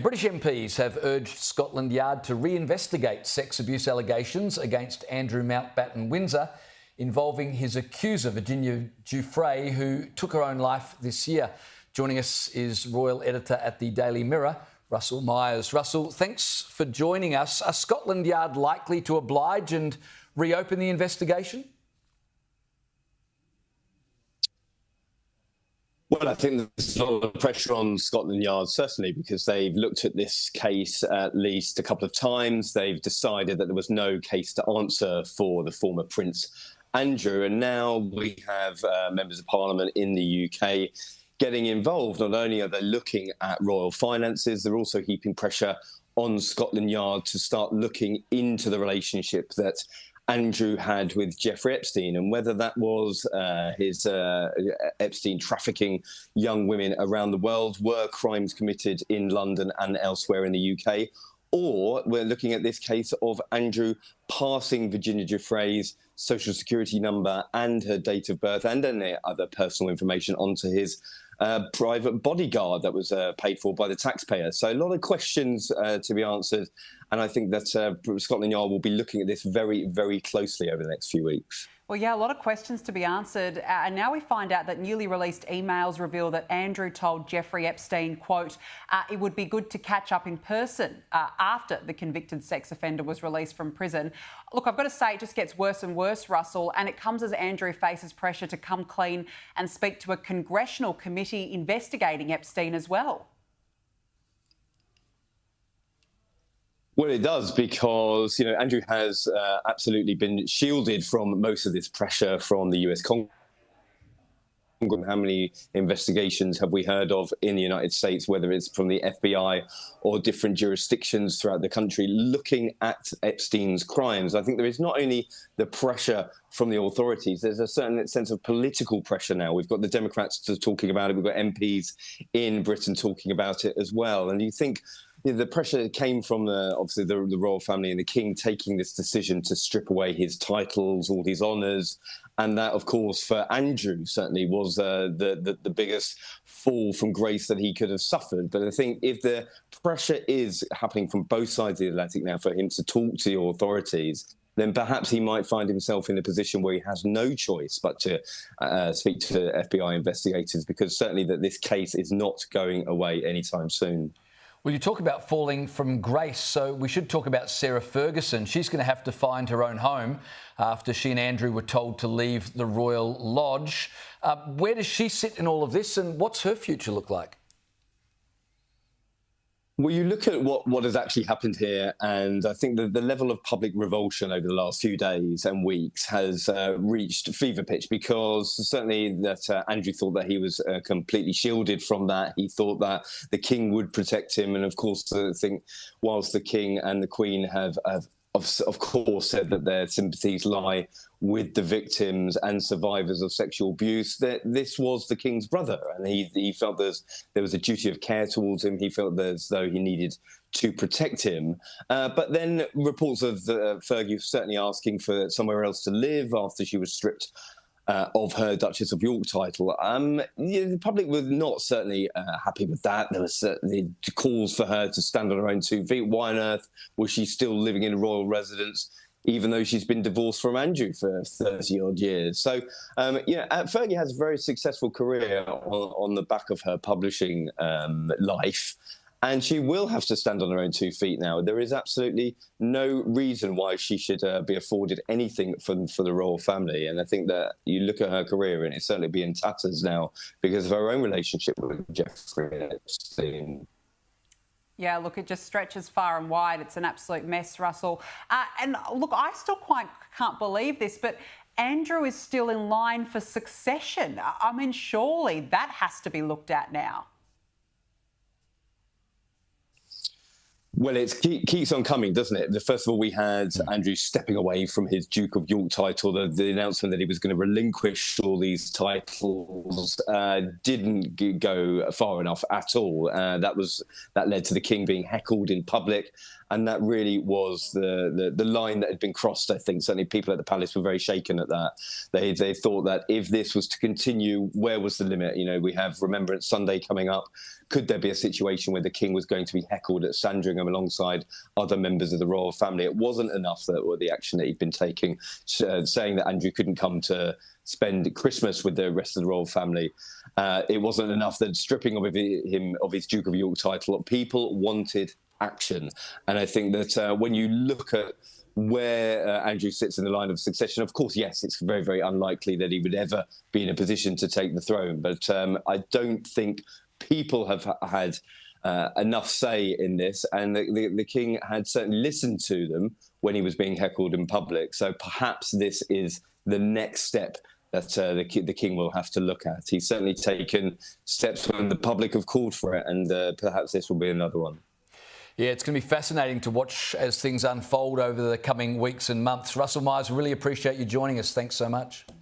British MPs have urged Scotland Yard to reinvestigate sex abuse allegations against Andrew Mountbatten Windsor involving his accuser, Giuffre, who took her own life this year. Joining us is Royal Editor at the Daily Mirror, Russell Myers. Russell, thanks for joining us. Are Scotland Yard likely to oblige and reopen the investigation? Well, I think there's a lot of pressure on Scotland Yard, certainly, because they've looked at this case at least a couple of times. They've decided that there was no case to answer for the former Prince Andrew. And now we have members of Parliament in the UK getting involved. Not only are they looking at royal finances, they're also heaping pressure on Scotland Yard to start looking into the relationship that Andrew had with Jeffrey Epstein, and whether that was his Epstein trafficking young women around the world, were crimes committed in London and elsewhere in the UK, or we're looking at this case of Andrew passing Virginia Giuffre's social security number and her date of birth and any other personal information onto his private bodyguard that was paid for by the taxpayer. So a lot of questions to be answered. And I think that Scotland Yard will be looking at this very, very closely over the next few weeks. Well, yeah, a lot of questions to be answered. And now we find out that newly released emails reveal that Andrew told Jeffrey Epstein, quote, it would be good to catch up in person after the convicted sex offender was released from prison. Look, I've got to say, it just gets worse and worse, Russell, and it comes as Andrew faces pressure to come clean and speak to a congressional committee investigating Epstein as well. Well, it does, because, Andrew has absolutely been shielded from most of this pressure from the US Congress. How many investigations have we heard of in the United States, whether it's from the FBI or different jurisdictions throughout the country, looking at Epstein's crimes? I think there is not only the pressure from the authorities, there's a certain sense of political pressure now. We've got the Democrats talking about it. We've got MPs in Britain talking about it as well. And you think the pressure came from obviously the royal family and the king taking this decision to strip away his titles, all his honours. And that, of course, for Andrew certainly was the biggest fall from grace that he could have suffered. But I think if the pressure is happening from both sides of the Atlantic now for him to talk to the authorities, then perhaps he might find himself in a position where he has no choice but to speak to FBI investigators, because certainly that this case is not going away anytime soon. Well, you talk about falling from grace, so we should talk about Sarah Ferguson. She's going to have to find her own home after she and Andrew were told to leave the Royal Lodge. Where does she sit in all of this, and what's her future look like? Well, you look at what has actually happened here, and I think that the level of public revulsion over the last few days and weeks has reached fever pitch, because certainly that Andrew thought that he was completely shielded from that. He thought that the king would protect him. And of course, I think whilst the king and the queen have of course said that their sympathies lie with the victims and survivors of sexual abuse, that this was the king's brother, and he felt there was a duty of care towards him. He felt as though he needed to protect him. But then reports of Fergie certainly asking for somewhere else to live after she was stripped of her Duchess of York title. The public were not certainly happy with that. There was certainly calls for her to stand on her own 2 feet. Why on earth was she still living in a royal residence, even though she's been divorced from Andrew for 30-odd years? So, Fergie has a very successful career on the back of her publishing life. And she will have to stand on her own 2 feet now. There is absolutely no reason why she should be afforded anything for the royal family. And I think that you look at her career and it's certainly be in tatters now because of her own relationship with Jeffrey Epstein. Yeah, look, it just stretches far and wide. It's an absolute mess, Russell. And look, I still quite can't believe this, but Andrew is still in line for succession. I mean, surely that has to be looked at now. Well, it keeps on coming, doesn't it? First of all, we had Andrew stepping away from his Duke of York title. The announcement that he was going to relinquish all these titles didn't go far enough at all. That led to the King being heckled in public. And that really was the line that had been crossed, I think. Certainly people at the palace were very shaken at that. They thought that if this was to continue, where was the limit? You know, we have Remembrance Sunday coming up. Could there be a situation where the King was going to be heckled at Sandringham alongside other members of the royal family? It wasn't enough that the action that he'd been taking, saying that Andrew couldn't come to spend Christmas with the rest of the royal family. It wasn't enough that stripping him of his Duke of York title. People wanted action. And I think that when you look at where Andrew sits in the line of succession, of course, yes, it's very, very unlikely that he would ever be in a position to take the throne. But I don't think people have had enough say in this. And the King had certainly listened to them when he was being heckled in public. So perhaps this is the next step that the King will have to look at. He's certainly taken steps when the public have called for it, and perhaps this will be another one. Yeah, it's going to be fascinating to watch as things unfold over the coming weeks and months. Russell Myers, really appreciate you joining us. Thanks so much.